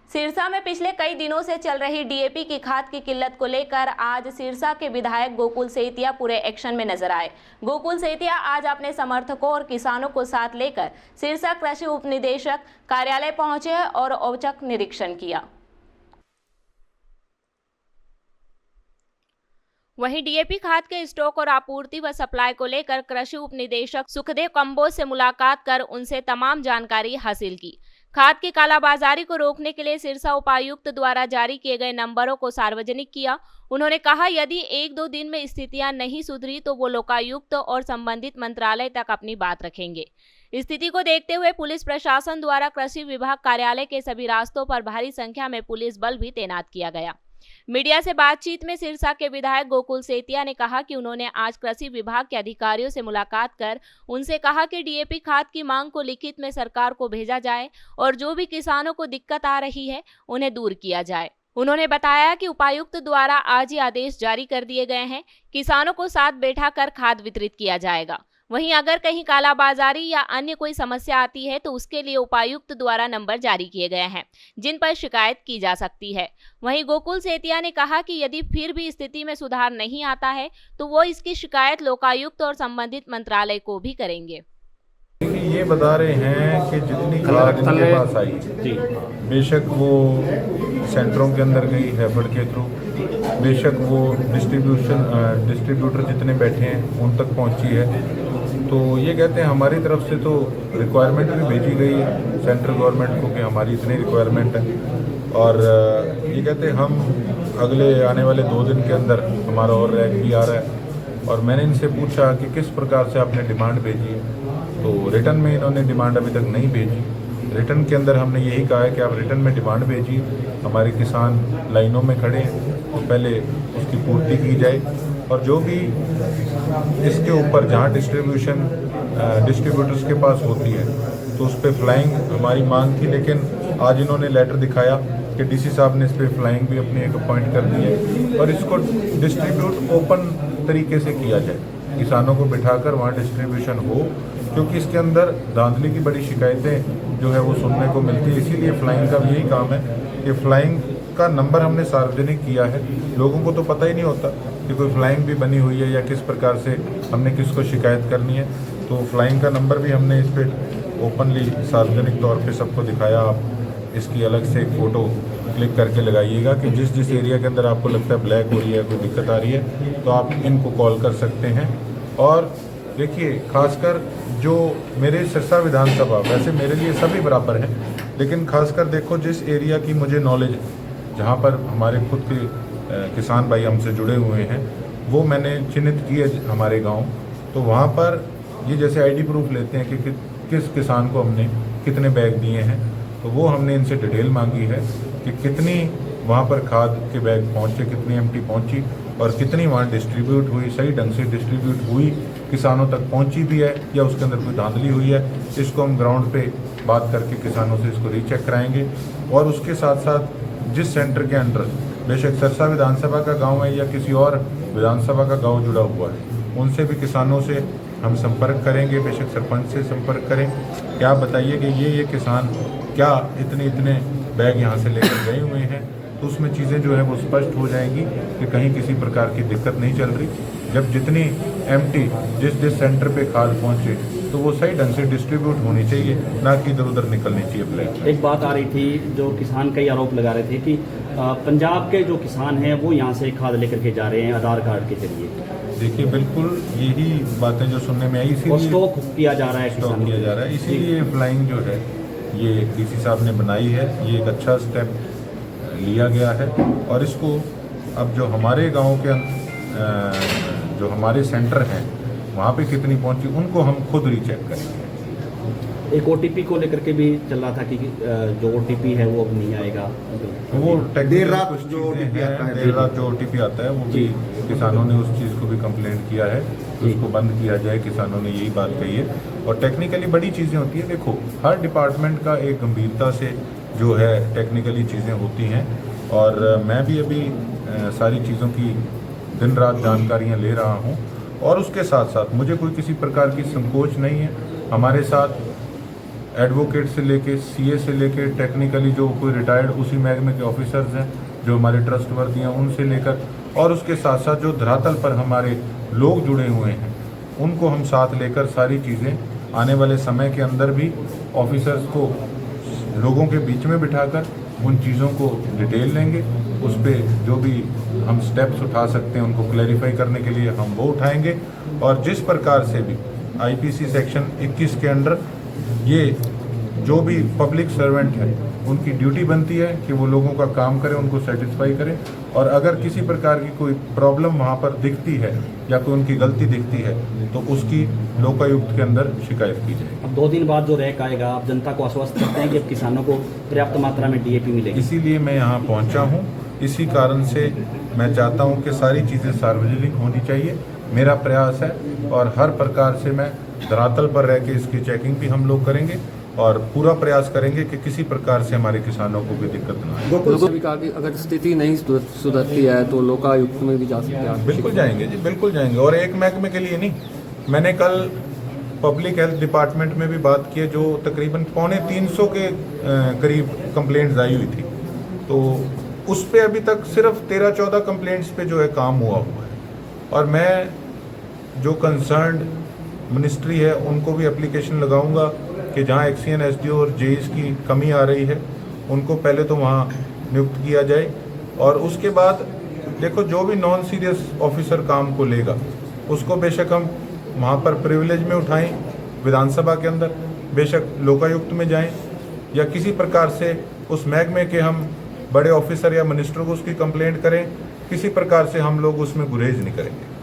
सिरसा में पिछले कई दिनों से चल रही डीएपी की खाद की किल्लत को लेकर आज सिरसा के विधायक गोकुल सेतिया पूरे एक्शन में नजर आए। गोकुल सेतिया आज अपने समर्थकों और किसानों को साथ लेकर सिरसा कृषि उपनिदेशक कार्यालय पहुंचे और औचक निरीक्षण किया। वहीं डीएपी खाद के स्टॉक और आपूर्ति व सप्लाई को लेकर कृषि उपनिदेशक सुखदेव कंबोज से मुलाकात कर उनसे तमाम जानकारी हासिल की। खाद की कालाबाजारी को रोकने के लिए सिरसा उपायुक्त द्वारा जारी किए गए नंबरों को सार्वजनिक किया। उन्होंने कहा यदि 1-2 दिन में स्थितियां नहीं सुधरी तो वो लोकायुक्त और संबंधित मंत्रालय तक अपनी बात रखेंगे। स्थिति को देखते हुए पुलिस प्रशासन द्वारा कृषि विभाग कार्यालय के सभी रास्तों पर भारी संख्या में पुलिस बल भी तैनात किया गया। मीडिया से बातचीत में सिरसा के विधायक गोकुल सेतिया ने कहा कि उन्होंने आज कृषि विभाग के अधिकारियों से मुलाकात कर उनसे कहा कि डीएपी खाद की मांग को लिखित में सरकार को भेजा जाए और जो भी किसानों को दिक्कत आ रही है उन्हें दूर किया जाए। उन्होंने बताया कि उपायुक्त द्वारा आज ही आदेश जारी कर दिए गए हैं, किसानों को साथ बैठाकर खाद वितरित किया जाएगा। वहीं अगर कहीं कालाबाजारी या अन्य कोई समस्या आती है तो उसके लिए उपायुक्त द्वारा नंबर जारी किए गए हैं जिन पर शिकायत की जा सकती है। वहीं गोकुल सेतिया ने कहा कि यदि फिर भी स्थिति में सुधार नहीं आता है तो वो इसकी शिकायत लोकायुक्त और संबंधित मंत्रालय को भी करेंगे। ये बता रहे हैं कि जितनी खाद इनके पास आई बेशक वो सेंटरों के अंदर गई हैफेड के थ्रू, बेशक वो डिस्ट्रीब्यूटर जितने बैठे हैं उन तक पहुंची है। तो ये कहते हैं हमारी तरफ से तो रिक्वायरमेंट भी भेजी गई है सेंट्रल गवर्नमेंट को कि हमारी इतनी रिक्वायरमेंट है और ये कहते हैं हम अगले आने वाले 2 दिन के अंदर हमारा और रैक भी आ रहा है। और मैंने इनसे पूछा कि किस प्रकार से आपने डिमांड भेजी है, तो रिटर्न में इन्होंने डिमांड अभी तक नहीं भेजी। रिटर्न के अंदर हमने यही कहा है कि आप रिटर्न में डिमांड भेजिए, हमारे किसान लाइनों में खड़े हैं तो पहले उसकी पूर्ति की जाए और जो भी इसके ऊपर जहाँ डिस्ट्रीब्यूटर्स के पास होती है तो उस पर फ्लाइंग हमारी मांग थी, लेकिन आज इन्होंने लेटर दिखाया कि डीसी साहब ने इस पर फ्लाइंग भी अपनी एक अपॉइंट कर दी है और इसको डिस्ट्रीब्यूट ओपन तरीके से किया जाए, किसानों को बिठाकर वहाँ डिस्ट्रीब्यूशन हो, क्योंकि इसके अंदर धांधली की बड़ी शिकायतें जो है वो सुनने को मिलती है। इसीलिए फ्लाइंग का भी यही काम है कि फ्लाइंग का नंबर हमने सार्वजनिक किया है। लोगों को तो पता ही नहीं होता कि कोई फ्लाइंग भी बनी हुई है या किस प्रकार से हमने किसको शिकायत करनी है, तो फ्लाइंग का नंबर भी हमने इस पर ओपनली सार्वजनिक तौर पे सबको दिखाया। आप इसकी अलग से एक फ़ोटो क्लिक करके लगाइएगा कि जिस एरिया के अंदर आपको लगता है ब्लैक हो रही है, कोई दिक्कत आ रही है, तो आप इनको कॉल कर सकते हैं। और देखिए खासकर जो मेरे सिरसा विधानसभा, वैसे मेरे लिए सभी बराबर हैं, लेकिन खासकर देखो जिस एरिया की मुझे नॉलेज है, जहाँ पर हमारे खुद के किसान भाई हमसे जुड़े हुए हैं, वो मैंने चिन्हित किए हमारे गांव। तो वहाँ पर ये जैसे आईडी प्रूफ लेते हैं कि किस किसान को हमने कितने बैग दिए हैं, तो वो हमने इनसे डिटेल मांगी है कि कितनी वहाँ पर खाद के बैग पहुँचे, कितनी एमटी पहुँची और कितनी वहाँ डिस्ट्रीब्यूट हुई, सही ढंग से डिस्ट्रीब्यूट हुई, किसानों तक पहुँची भी है या उसके अंदर कोई धांधली हुई है। इसको हम ग्राउंड पे बात करके किसानों से इसको रीचेक कराएंगे। और उसके साथ साथ जिस सेंटर के अंडर बेशक सिरसा विधानसभा का गांव है या किसी और विधानसभा का गांव जुड़ा हुआ है, उनसे भी किसानों से हम संपर्क करेंगे, बेशक सरपंच से संपर्क करें कि आप बताइए कि ये किसान क्या इतने बैग यहाँ से लेकर गए हुए हैं, तो उसमें चीज़ें जो है वो स्पष्ट हो जाएंगी कि कहीं किसी प्रकार की दिक्कत नहीं चल रही। जब जितनी एमटी जिस सेंटर पे खाद पहुँचे तो वो सही ढंग से डिस्ट्रीब्यूट होनी चाहिए, ना कि इधर उधर निकलनी चाहिए ब्लैक। एक बात आ रही थी, जो किसान कई आरोप लगा रहे थे कि पंजाब के जो किसान हैं वो यहाँ से खाद लेकर के जा रहे हैं आधार कार्ड के जरिए। देखिए बिल्कुल यही बातें जो सुनने में आई, इसीलिए स्टॉक किया जा रहा है, स्टॉक किया जा रहा है, इसीलिए फ्लाइंग जो है ये डीसी साहब ने बनाई है। ये एक अच्छा स्टेप लिया गया है और इसको अब जो हमारे गांव के जो हमारे सेंटर हैं वहाँ पे कितनी पहुँची उनको हम खुद रीचेक करेंगे। एक ओटीपी को लेकर के भी चल रहा था कि जो ओटीपी है वो अब नहीं आएगा, वो देर रात जो ओटीपी आता है वो भी किसानों ने उस चीज़ को भी कंप्लेंट किया है कि उसको बंद किया जाए। किसानों ने यही बात कही है और टेक्निकली बड़ी चीज़ें होती है। देखो हर डिपार्टमेंट का एक गंभीरता से जो है टेक्निकली चीज़ें होती हैं और मैं भी अभी सारी चीज़ों की दिन रात जानकारियाँ ले रहा हूँ और उसके साथ साथ मुझे कोई किसी प्रकार की संकोच नहीं है। हमारे साथ एडवोकेट से लेके सीए से लेके टेक्निकली जो कोई रिटायर्ड उसी महकमे के ऑफिसर्स हैं जो हमारे ट्रस्टवर्दी हैं उनसे लेकर, और उसके साथ साथ जो धरातल पर हमारे लोग जुड़े हुए हैं उनको हम साथ लेकर सारी चीज़ें आने वाले समय के अंदर भी ऑफिसर्स को लोगों के बीच में बिठाकर उन चीज़ों को डिटेल लेंगे। उस पर जो भी हम स्टेप्स उठा सकते हैं उनको क्लैरिफाई करने के लिए हम वो उठाएंगे। और जिस प्रकार से भी आईपीसी सेक्शन 21 के अंडर ये जो भी पब्लिक सर्वेंट है उनकी ड्यूटी बनती है कि वो लोगों का काम करें, उनको सेटिस्फाई करें, और अगर किसी प्रकार की कोई प्रॉब्लम वहाँ पर दिखती है या कोई उनकी गलती दिखती है तो उसकी लोकायुक्त के अंदर शिकायत की जाएगी। अब 2 दिन बाद जो रैक आएगा, आप जनता को आश्वस्त करते हैं कि अब किसानों को पर्याप्त मात्रा में डीएपी मिलेगी। इसीलिए मैं यहाँ पहुँचा हूँ, इसी कारण से मैं चाहता हूँ कि सारी चीज़ें सार्वजनिक होनी चाहिए। मेरा प्रयास है और हर प्रकार से मैं धरातल पर रह के इसकी चेकिंग भी हम लोग करेंगे और पूरा प्रयास करेंगे कि किसी प्रकार से हमारे किसानों को भी दिक्कत ना आए। लोगों ने कहा कि अगर स्थिति नहीं सुधरती है तो लोकायुक्त में भी जा सकते हैं। बिल्कुल जाएंगे जी, बिल्कुल जाएंगे। और एक महकमे के लिए नहीं, मैंने कल पब्लिक हेल्थ डिपार्टमेंट में भी बात की है, जो तकरीबन 350 के करीब कंप्लेंट्स आई हुई थी, तो उस पे अभी तक सिर्फ 13-14 कंप्लेंट्स पे जो है काम हुआ है। और मैं जो कंसर्न्ड मिनिस्ट्री है उनको भी एप्लीकेशन लगाऊंगा कि जहां एक्सीएन एसडीओ और जेईस की कमी आ रही है उनको पहले तो वहां नियुक्त किया जाए, और उसके बाद देखो जो भी नॉन सीरियस ऑफिसर काम को लेगा उसको बेशक हम वहां पर प्रिविलेज में उठाएं विधानसभा के अंदर, बेशक लोकायुक्त में जाएं या किसी प्रकार से उस महकमे के हम बड़े ऑफिसर या मिनिस्टर को उसकी कंप्लेंट करें, किसी प्रकार से हम लोग उसमें गुरेज नहीं करेंगे।